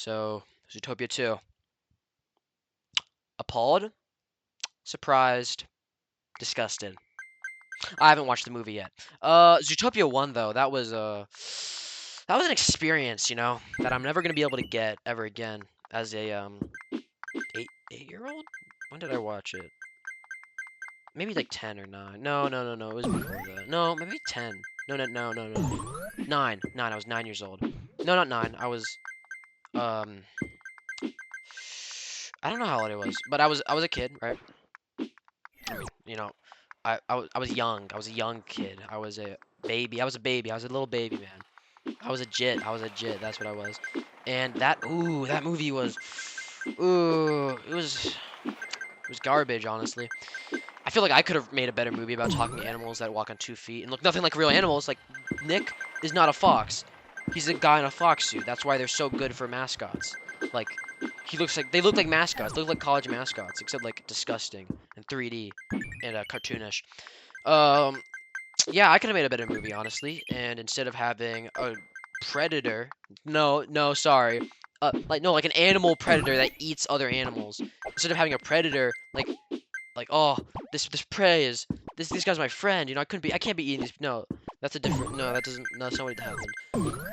So, Zootopia 2. Appalled, surprised, disgusted. I haven't watched the movie yet. Zootopia 1 though, that was an experience, that I'm never gonna be able to get ever again as a 8-year-old. When did I watch it? Maybe like 10 or 9. No, no, no, no. It was before that. No, maybe 10. No, no, no, no, no. 9. 9. I was 9 years old. No, not 9. I was um I don't know how old I was, but I was a kid, right? I mean, I was young. I was a young kid. I was a baby. I was a baby. I was a little baby, man. I was a jit. I was a jit. That's what I was. And that movie was, it was garbage, honestly. I feel like I could have made a better movie about talking animals that walk on 2 feet and look nothing like real animals. Like, Nick is not a fox. He's a guy in a fox suit. That's why they're so good for mascots. Like, they look like mascots. They look like college mascots, except like disgusting and 3D and cartoonish. Um, yeah, I could have made a better movie, honestly. And instead of having a predator, no, no, sorry, like an animal predator that eats other animals, instead of having a predator oh, this prey is this guy's my friend. I can't be eating these. No, that's a different. No, that doesn't. No, that's not what happened.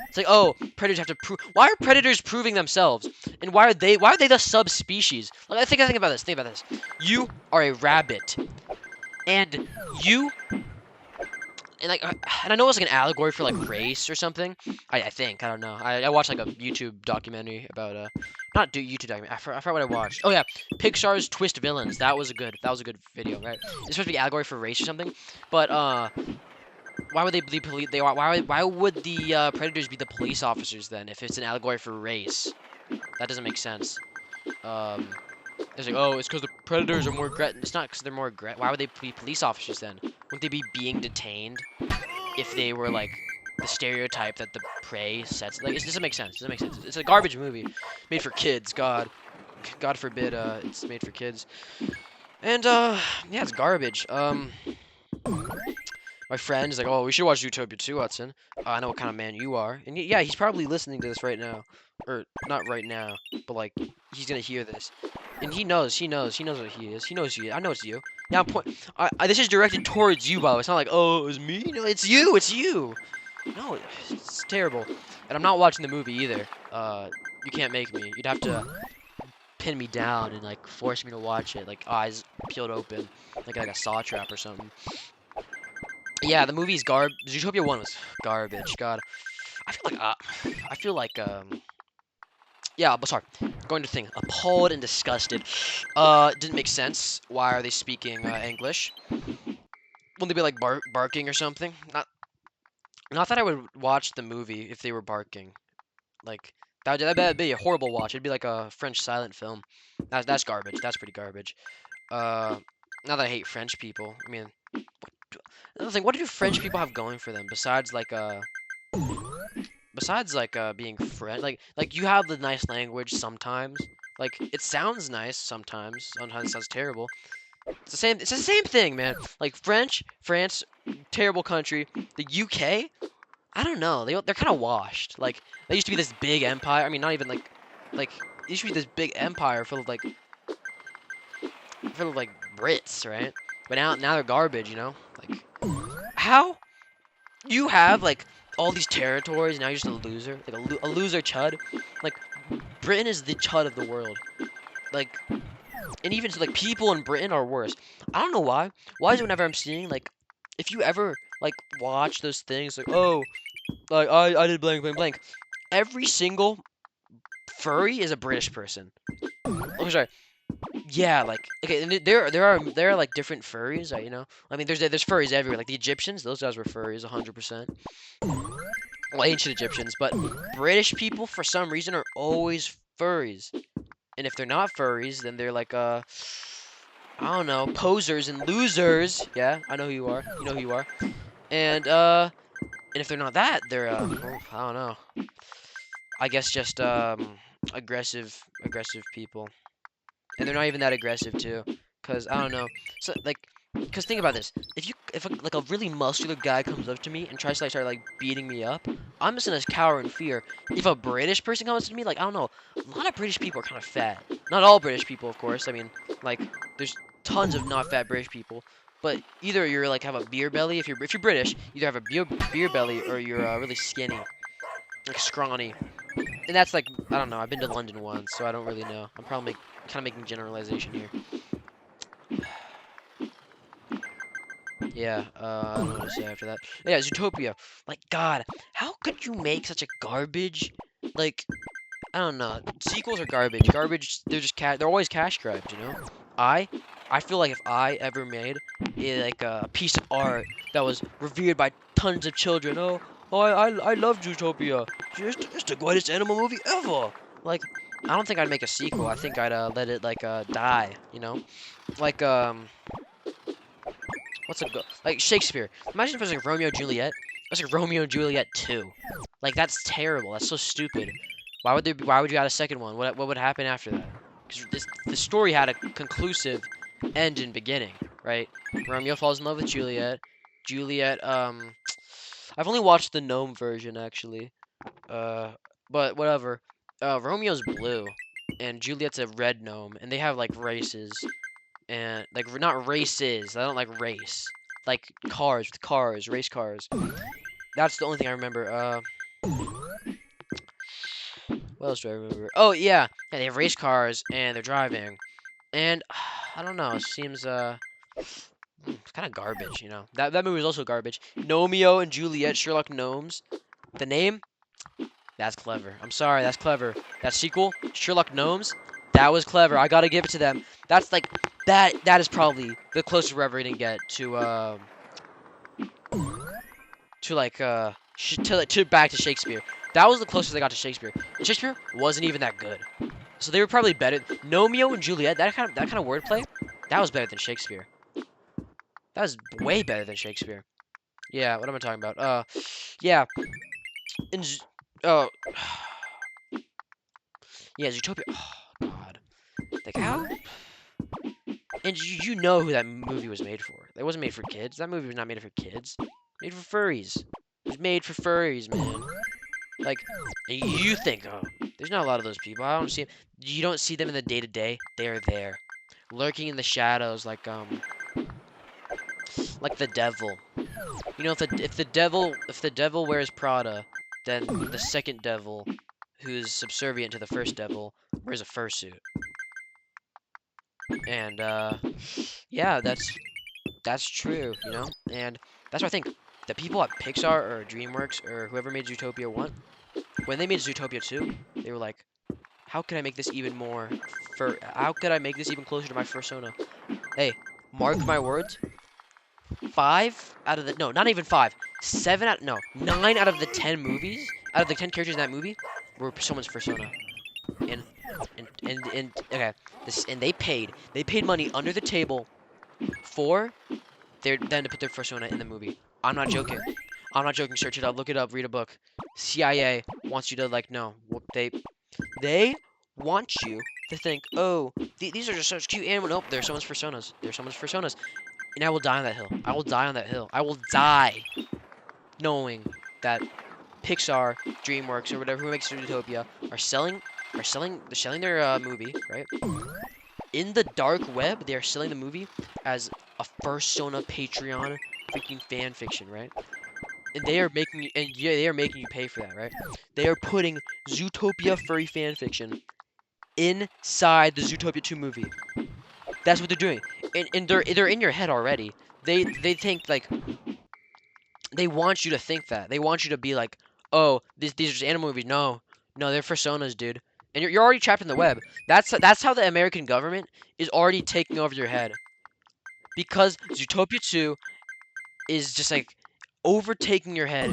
It's like, oh, predators have to prove. Why are predators proving themselves? And why are they the subspecies? Like, think about this. Think about this. You are a rabbit, and you and like and I know it's like an allegory for like race or something. I think I don't know. I watched like a YouTube documentary about not do YouTube documentary. I forgot what I watched. Oh yeah, Pixar's Twist Villains. That was a good video, right? It's supposed to be allegory for race or something. But why would they be police? Why would the predators be the police officers then if it's an allegory for race? That doesn't make sense. Um, it's like, oh, it's because the predators are more aggressive. It's not because they're more aggressive. Why would they be police officers then? Wouldn't they be being detained if they were like the stereotype that the prey sets? Like, it doesn't make sense. It doesn't make sense. It's a garbage movie made for kids. God forbid, it's made for kids. And yeah, it's garbage. My friend is like, oh, we should watch Zootopia 2, Hudson. I know what kind of man you are. And yeah, he's probably listening to this right now. Or, not right now, but like, he's gonna hear this. And he knows what he is. He knows you. I know it's you. Yeah, this is directed towards you, by the way. It's not like, oh, it was me. No, it's you. No, it's terrible. And I'm not watching the movie either. You can't make me. You'd have to pin me down and like force me to watch it, like eyes peeled open, like a saw trap or something. Yeah, the movie's Zootopia 1 was garbage. God, I feel like yeah, but sorry. Going to think, appalled and disgusted. Didn't make sense. Why are they speaking English? Wouldn't they be like barking or something? Not that I would watch the movie if they were barking. Like that'd be a horrible watch. It'd be like a French silent film. That's garbage. That's pretty garbage. Uh, Not that I hate French people. I mean, another thing, what do French people have going for them besides being French? Like you have the nice language sometimes. Like it sounds nice sometimes. Sometimes it sounds terrible. It's the same thing, man. Like France, terrible country. The UK, I don't know. They're kind of washed. Like they used to be this big empire. I mean, not even like it used to be this big empire full of like Brits, right? But now they're garbage, Like how you have like all these territories, now you're just a loser, like a loser chud. Like Britain is the chud of the world. Like, and even so, like people in Britain are worse. I don't know why. Why is it whenever I'm seeing like, if you ever like watch those things like, oh, like I did blank blank blank, every single furry is a British person. Oh, sorry. Yeah, like okay, and there are like different furries, I mean, there's furries everywhere. Like the Egyptians, those guys were furries, 100%. Well, ancient Egyptians, but British people for some reason are always furries. And if they're not furries, then they're like I don't know, posers and losers. Yeah, I know who you are. You know who you are. And if they're not that, they're I don't know. I guess just aggressive people. And they're not even that aggressive too, cause I don't know. So like, cause think about this. like a really muscular guy comes up to me and tries to like start like beating me up, I'm just gonna cower in fear. If a British person comes to me, like I don't know, a lot of British people are kind of fat. Not all British people, of course. I mean, like there's tons of not fat British people. But either you're like have a beer belly if you're British, either have a beer belly or you're really skinny, like scrawny. And that's like I don't know. I've been to London once, so I don't really know. I'm probably kind of making generalization here. Yeah, I don't know what to say after that. Yeah, Zootopia. Like, God, how could you make such a garbage? Like, I don't know. Sequels are garbage. Garbage. They're just they're always cash grabs, you know. I, I feel like if I ever made like a piece of art that was revered by tons of children, I love Zootopia. It's the greatest animal movie ever. Like, I don't think I'd make a sequel. I think I'd let it like die, you know. Like what's a go like Shakespeare? Imagine if it was like Romeo and Juliet. It was like Romeo and Juliet 2. Like that's terrible. That's so stupid. Why would you add a second one? What would happen after that? Because the story had a conclusive end and beginning, right? Romeo falls in love with Juliet. Juliet, I've only watched the gnome version actually. Uh, but whatever. Romeo's blue, and Juliet's a red gnome, and they have like races and like not races. I don't like race. Like cars with cars, race cars. That's the only thing I remember. What else do I remember? Oh yeah, they have race cars and they're driving. And I don't know. It seems it's kind of garbage, you know. That movie was also garbage. Gnomeo and Juliet, Sherlock Gnomes. The name, that's clever. I'm sorry, that's clever. That sequel, Sherlock Gnomes, that was clever. I gotta give it to them. That's like that is probably the closest we're ever gonna get to like to back to Shakespeare. That was the closest they got to Shakespeare. And Shakespeare wasn't even that good. So they were probably better. Nomeo and Juliet, that kind of wordplay, that was better than Shakespeare. That was way better than Shakespeare. Yeah, what am I talking about? Yeah, and uh, yeah, Zootopia. Oh God, like how? And you know who that movie was made for? It wasn't made for kids. That movie was not made for kids. Made for furries. It was made for furries, man. Like, you think, oh, there's not a lot of those people. I don't see them. You don't see them in the day to day. They're there, lurking in the shadows, like the devil. You know, if the devil wears Prada, then the second devil, who's subservient to the first devil, wears a fursuit. And yeah, that's true. You know, and that's what I think. The people at Pixar or DreamWorks or whoever made Zootopia 1, when they made Zootopia 2, they were like, how can I make this even more how could I make this even closer to my persona? Hey, mark my words. 5 out of the no, not even 5. 7 out no, 9 out of the 10 movies, out of the 10 characters in that movie were someone's persona. And and okay, this and they paid money under the table for them to put their persona in the movie. I'm not joking. I'm not joking. Search it up, look it up, read a book. CIA wants you to like no, they want you to think, oh, these are just such cute animals. Nope, they're someone's personas. They're someone's personas. And I will die on that hill. I will die on that hill. I will die knowing that Pixar, DreamWorks, or whatever who makes Zootopia they're selling their movie, right? In the dark web, they are selling the movie as a Fursona Patreon freaking fan fiction, right? And they are making you, and yeah, they are making you pay for that, right? They are putting Zootopia furry fan fiction inside the Zootopia 2 movie. That's what they're doing, and they're in your head already. They think like they want you to think that. They want you to be like, oh, these are just animal movies. No, no, they're personas, dude. And you're already trapped in the web. That's how the American government is already taking over your head. Because Zootopia 2 is just like overtaking your head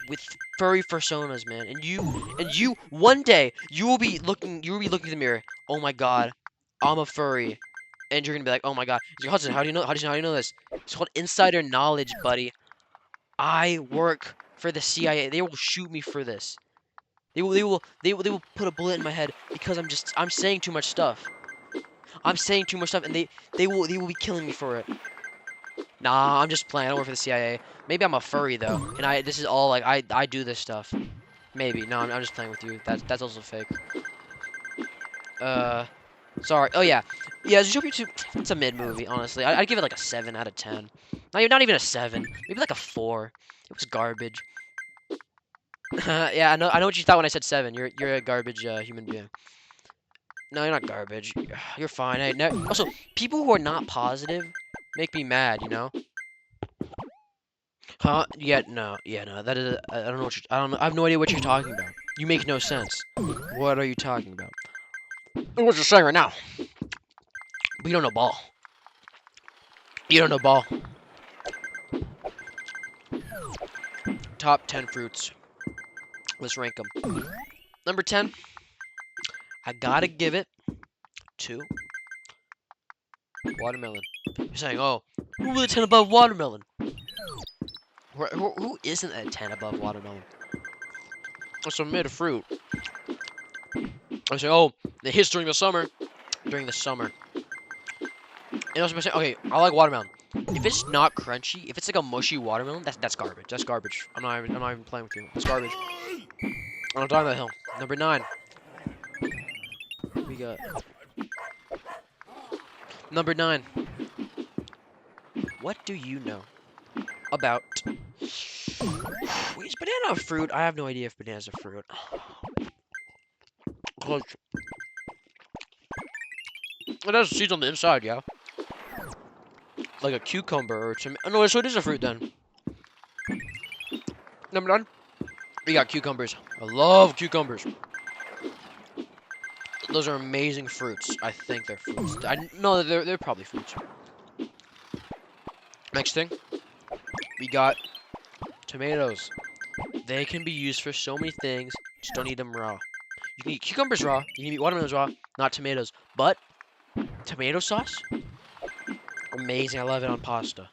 with furry personas, man. And you one day you will be looking in the mirror. Oh my god, I'm a furry. And you're gonna be like, oh my god. He's like, Hudson, how do you know this? It's called insider knowledge, buddy. I work for the CIA. They will shoot me for this. They will put a bullet in my head because I'm saying too much stuff. I'm saying too much stuff, and they will be killing me for it. Nah, I'm just playing. I don't work for the CIA. Maybe I'm a furry though, and this is all like I do this stuff. Maybe. No, I'm just playing with you. That's also fake. Uh, sorry. Oh yeah, yeah. Zootopia 2. It's a mid movie, honestly. I'd give it like a 7 out of 10. Not even a 7. Maybe like a 4. It was garbage. Yeah, I know what you thought when I said 7. You're a garbage human being. No, you're not garbage. You're fine. Hey, no, also, people who are not positive make me mad. You know? Huh? Yeah, no. That is. I don't know what I don't know. I have no idea what you're talking about. You make no sense. What are you talking about? What you're saying right now? But you don't know ball. You don't know ball. Top 10 fruits. Let's rank them. Number 10. I gotta give it to watermelon. You're saying, oh, who was a 10 above watermelon? Who isn't a 10 above watermelon? It's a mid fruit. I say, oh, the hits during the summer. During the summer. And also, okay, I like watermelon. If it's not crunchy, if it's like a mushy watermelon, that's garbage. That's garbage. I'm not even playing with you. That's garbage. I'm not talking about hill. Number 9. We got number 9. What do you know about? Wait, is banana a fruit? I have no idea if banana's a fruit. It has seeds on the inside, yeah. Like a cucumber or some. Oh, no, so it is a fruit then. Number 9. We got cucumbers. I love cucumbers. Those are amazing fruits. I think they're fruits. No, they're probably fruits. Next thing, we got tomatoes. They can be used for so many things. Just don't eat them raw. You can eat cucumbers raw. You can eat watermelons raw. Not tomatoes. But tomato sauce, amazing. I love it on pasta.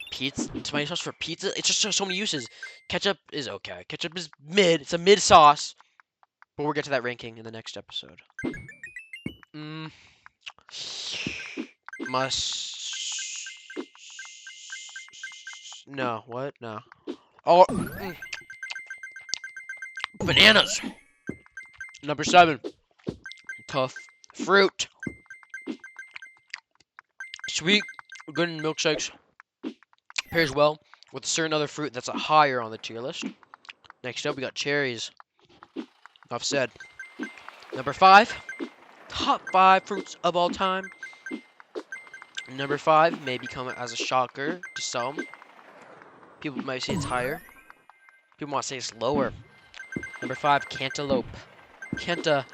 Pizza, tomato sauce for pizza. It's just so many uses. Ketchup is okay. Ketchup is mid. It's a mid sauce. But we'll get to that ranking in the next episode. Must. No. What? No. Oh. Bananas. Number 7. Tough fruit. Sweet. Good in milkshakes. Pairs well with a certain other fruit that's a higher on the tier list. Next up, we got cherries. Enough said. Number 5. Top 5 fruits of all time. Number 5 may become as a shocker to some. People might say it's higher. People might say it's lower. Number 5, cantaloupe. Cantaloupe.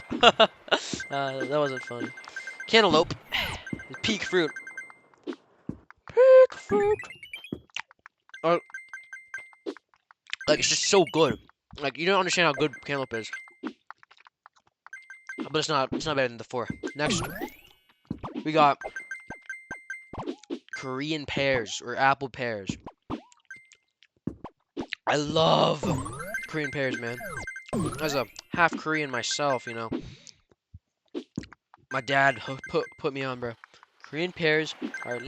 That wasn't funny. Cantaloupe. Peak fruit. Peak fruit. Like, it's just so good. Like, you don't understand how good cantaloupe is. But it's not better than the 4. Next, we got Korean pears or apple pears. I love Korean pears, man. As a half Korean myself, you know. My dad put me on, bro. Korean pears are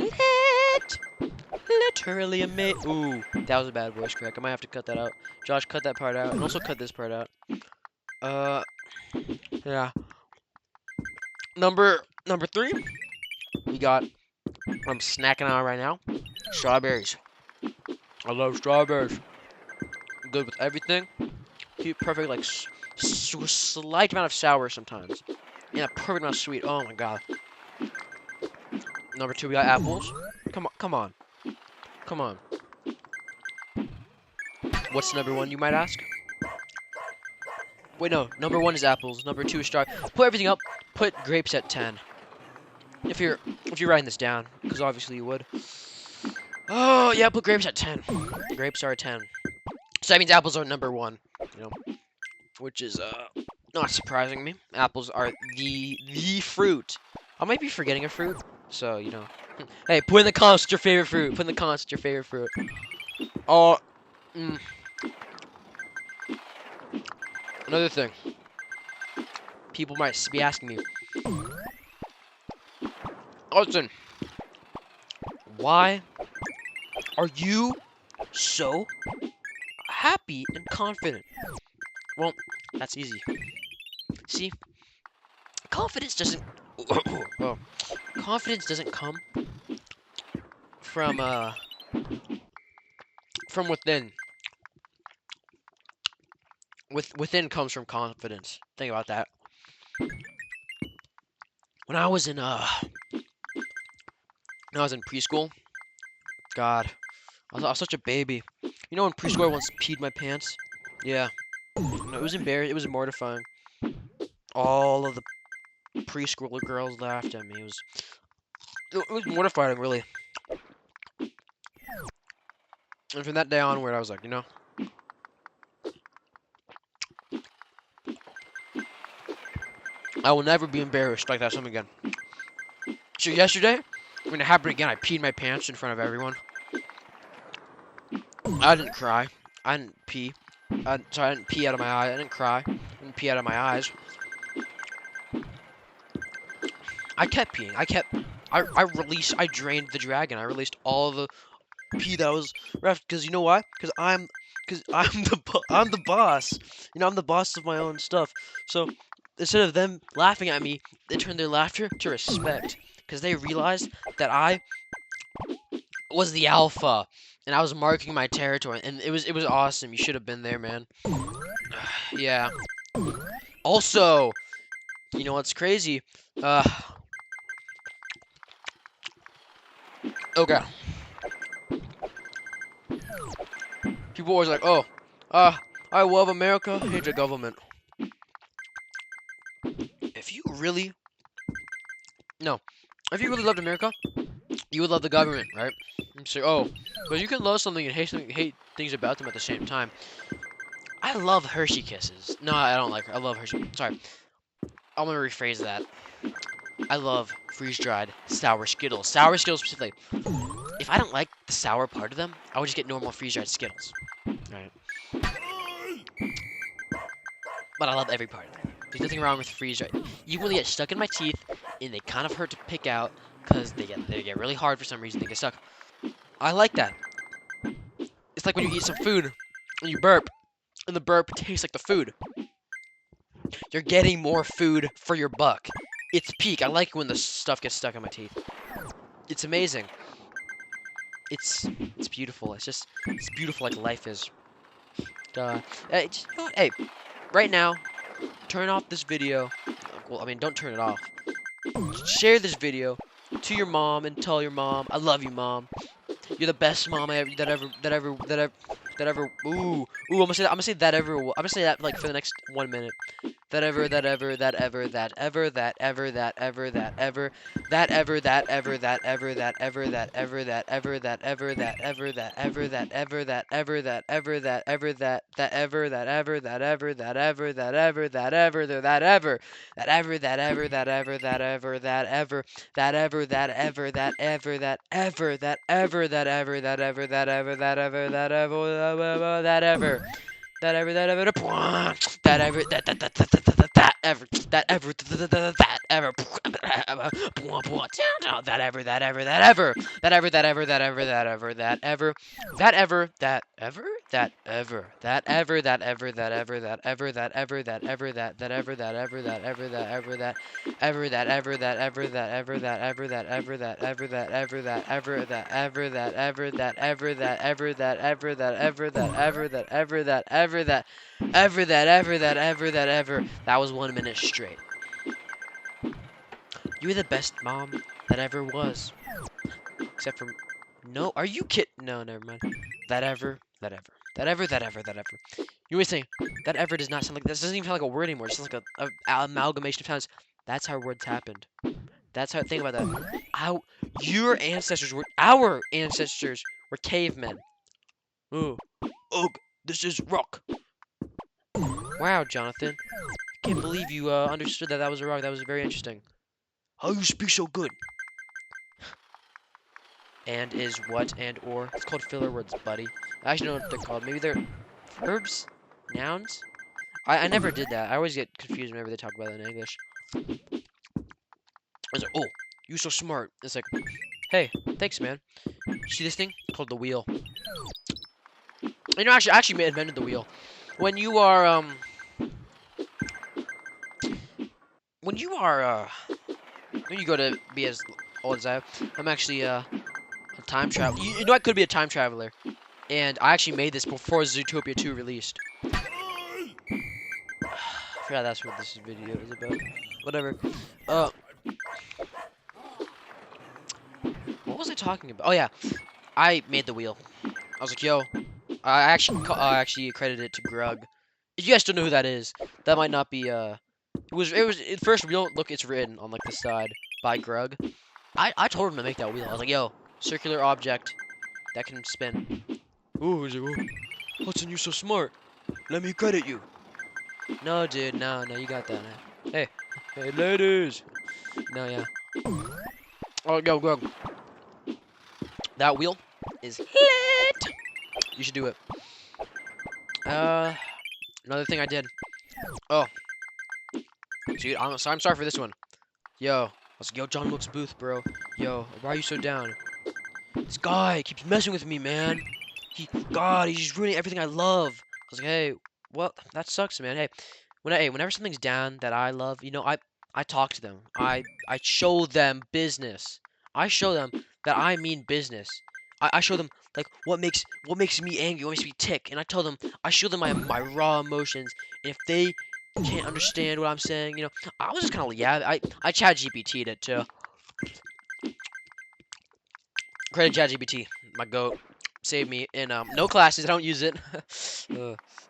literally amazing. Ooh, that was a bad voice crack. I might have to cut that out. Josh, cut that part out, and also cut this part out. Yeah. Number 3, we got. I'm snacking on right now. Strawberries. I love strawberries. Good with everything. Keep perfect, like slight amount of sour sometimes, and a perfect amount of sweet. Oh my god. Number 2, we got apples. Come on. What's number 1, you might ask? Wait, no. Number 1 is apples. Number 2 is strawberries. Put everything up. Put grapes at 10. If you're writing this down, because obviously you would. Oh yeah, put grapes at 10. Grapes are at 10. So that means apples are number 1. You know, which is not surprising me. Apples are the fruit. I might be forgetting a fruit, so you know. Hey, put in the comments what's your favorite fruit. Put in the comments what's your favorite fruit. Oh, another thing. People might be asking me, Austin, Why are you so happy and confident? Well, that's easy. See, confidence doesn't well, confidence doesn't come from from within. Within comes from confidence. Think about that. When I was in preschool, God, I was such a baby. You know, in preschool I once peed my pants. Yeah, no, it was embarrassing. It was mortifying. All of the preschooler girls laughed at me. It was mortifying, really. And from that day onward, I was like, I will never be embarrassed like that something again. So yesterday, when it happened again, I peed my pants in front of everyone. I didn't cry. I didn't pee. I didn't pee out of my eye. I didn't cry. I didn't pee out of my eyes. I kept peeing. I drained the dragon. I released all the pee that was left. Because you know why? Because I'm the boss. I'm the boss of my own stuff. So instead of them laughing at me, they turned their laughter to respect. Because they realized that I was the alpha, and I was marking my territory, and it was awesome. You should have been there, man. Yeah. Also, you know what's crazy? Uh, okay. People always like, oh, I love America, hate the government. If you really, no, if you really loved America, you would love the government, right? And say, oh, but you can love something and hate things about them at the same time. I love Hershey Kisses. No, I don't like her. I love Hershey. Sorry. I'm gonna rephrase that. I love freeze-dried sour Skittles. Sour Skittles specifically. If I don't like the sour part of them, I would just get normal freeze-dried Skittles. Right. But I love every part of them. There's nothing wrong with freeze-dried. Even when they get stuck in my teeth, and they kind of hurt to pick out, because they get really hard for some reason, they get stuck. I like that. It's like when you eat some food, and you burp, and the burp tastes like the food. You're getting more food for your buck. It's peak. I like when the stuff gets stuck in my teeth. It's amazing. It's beautiful. It's beautiful like life is. Hey, hey, right now, turn off this video. Well, I mean, don't turn it off. Share this video to your mom and tell your mom, I love you, mom. You're the best mom that ever. Ooh, I'm gonna say that. I'm gonna say that like for the next 1 minute. That ever. That was 1 minute straight. You were the best mom that ever was. Except for... No, are you kidding? No, never mind. That ever. You always saying, that ever does not sound like... This doesn't even sound like a word anymore. It's just like a amalgamation of sounds. That's how words happened. That's how... Think about that. Our ancestors were cavemen. Ooh. Ugh, this is rock. Wow, Jonathan. I can't believe you understood that was a rock. That was very interesting. How you speak so good? And is what and or. It's called filler words, buddy. I actually don't know what they're called. Maybe they're verbs? Nouns? I never did that. I always get confused whenever they talk about it in English. It's like, oh, you so smart. It's like, Hey, thanks, man. You see this thing? It's called the wheel. You know, actually, I actually invented the wheel. When you are, when you are, when you go to be as old as I'm actually, a time travel. You know, I could be a time traveler. And I actually made this before Zootopia 2 released. I forgot that's what this video is about. Whatever. Uh, what was I talking about? Oh yeah, I made the wheel. I was like, yo, I actually credited it to Grug. If you guys don't know who that is, that might not be it first wheel. Look, it's written on like the side by Grug. I told him to make that wheel. I was like, yo, circular object that can spin. Ooh, he's like, oh, Hudson, you're so smart. Let me credit you. No, dude, no, you got that. Hey, hey, ladies. No, yeah. Oh, go. That wheel is lit. You should do it. Another thing I did. Oh, dude, I'm sorry for this one. Yo, I was like, yo, John Wilkes Booth, bro. Yo, why are you so down? This guy keeps messing with me, man. He's just ruining everything I love. I was like, hey, well, that sucks, man. Hey, whenever something's down that I love, you know, I talk to them. I show them business. I show them that I mean business. I show them like what makes me angry, what makes me tick, and I show them my raw emotions. And if they can't understand what I'm saying, you know, I was just kind of yeah, I chat GPT'd it too. Credit ChatGPT, my goat. Saved me in no classes. I don't use it.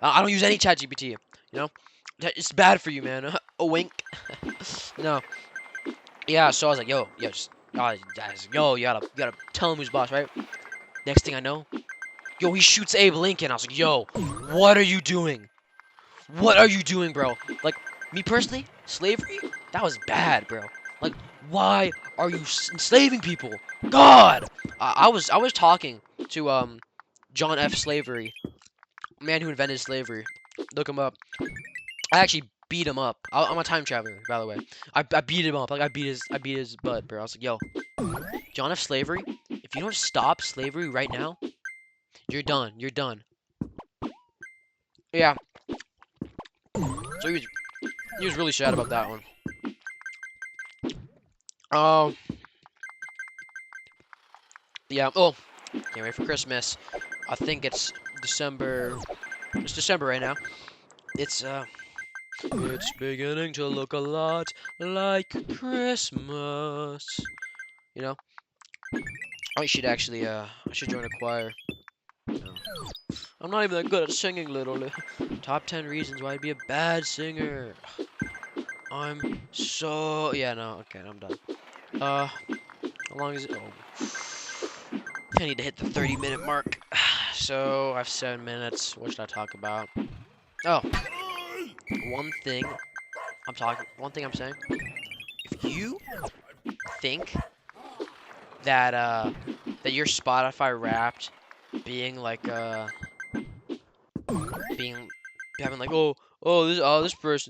I don't use any ChatGPT. You know, it's bad for you, man. A wink. No. Yeah. So I was like, yo, just yo, you gotta tell him who's boss, right? Next thing I know, yo, he shoots Abe Lincoln. I was like, yo, what are you doing? What are you doing, bro? Like, me personally, slavery, that was bad, bro. Like, why are you enslaving people? God! I was talking to, John F. Slavery, man who invented slavery. Look him up. I actually beat him up. I'm a time traveler, by the way. I beat him up. Like, I beat his butt, bro. I was like, yo, John F. Slavery, if you don't stop slavery right now, you're done. You're done. Yeah. So he was really sad about that one. Um, yeah. Oh, can't wait for Christmas. I think it's December. It's December right now. It's it's beginning to look a lot like Christmas. You know, I should actually I should join a choir. No. I'm not even that good at singing, literally. Top 10 reasons why I'd be a bad singer. I'm so yeah no okay I'm done. How long is it? Oh, I need to hit the 30-minute mark. So I have 7 minutes. What should I talk about? Oh, one thing One thing I'm saying. If you think that that your Spotify Wrapped being like being having like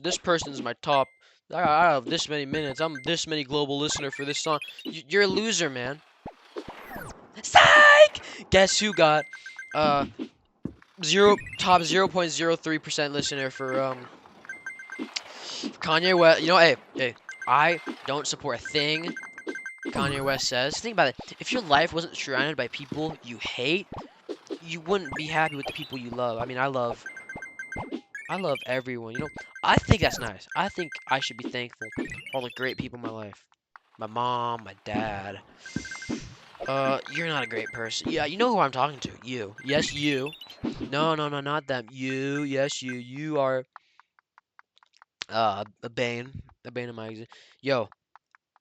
this person is my top. I have this many minutes. I'm this many global listener for this song. You're a loser, man. Psych. Guess who got uh top 0.03% listener for Kanye West. You know, hey, I don't support a thing Kanye West says. Think about it. If your life wasn't surrounded by people you hate, you wouldn't be happy with the people you love. I mean, I love everyone. You know, I think that's nice. I think I should be thankful for all the great people in my life. My mom, my dad. You're not a great person. Yeah, you know who I'm talking to. You. Yes, you. No, not them. You. Yes, you. You are a bane of my existence. Yo.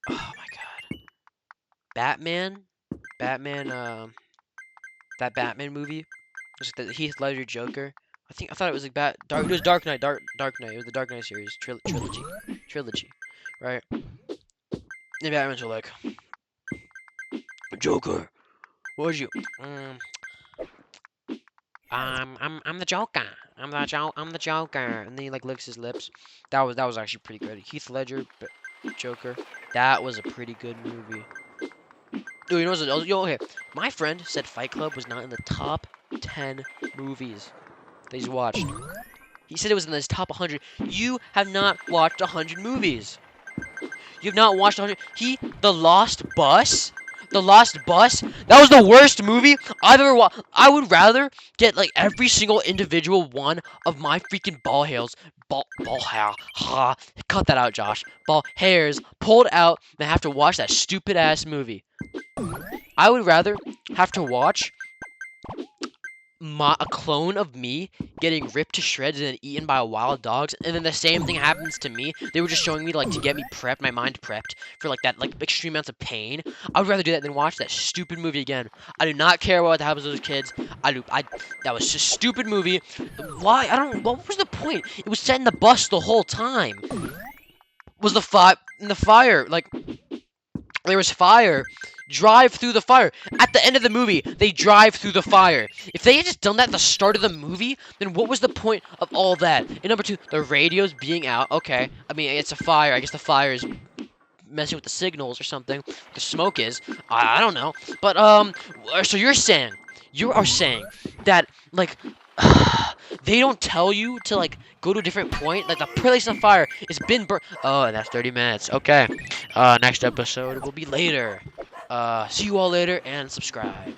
Oh my God. Batman. Batman. That Batman movie. It was like the Heath Ledger Joker. I thought it was like It was Dark Knight. Dark Knight. It was the Dark Knight series trilogy, right? And Batman's are like, Joker, what'd you? I'm the Joker. I'm the Joker. And then he like licks his lips. That was actually pretty good. Heath Ledger, Joker. That was a pretty good movie. Dude, you know what's okay? My friend said Fight Club was not in the top 10 movies that he's watched. He said it was in his top 100. You have not watched 100 movies. You have not watched 100. The Lost Bus? The Lost Bus? That was the worst movie I've ever watched. I would rather get, like, every single individual one of my freaking ball hairs. Ball hair. Ha. Cut that out, Josh. Ball hairs pulled out than have to watch that stupid ass movie. I would rather have to watch a clone of me getting ripped to shreds and then eaten by wild dogs, and then the same thing happens to me. They were just showing me, like, to get me prepped, my mind prepped for, like, that, like, extreme amounts of pain. I would rather do that than watch that stupid movie again. I do not care what happens to those kids. That was just a stupid movie. Why? What was the point? It was set in the bus the whole time. Was the fire, like, there was fire. Drive through the fire. At the end of the movie, they drive through the fire. If they had just done that at the start of the movie, then what was the point of all that? And number two, the radio's being out. Okay. I mean, it's a fire. I guess the fire is messing with the signals or something. The smoke is. I don't know. But, so you are saying that, like, they don't tell you to, like, go to a different point. Like, the place on fire has been burnt. Oh, and that's 30 minutes. Okay. Next episode will be later. See you all later and subscribe.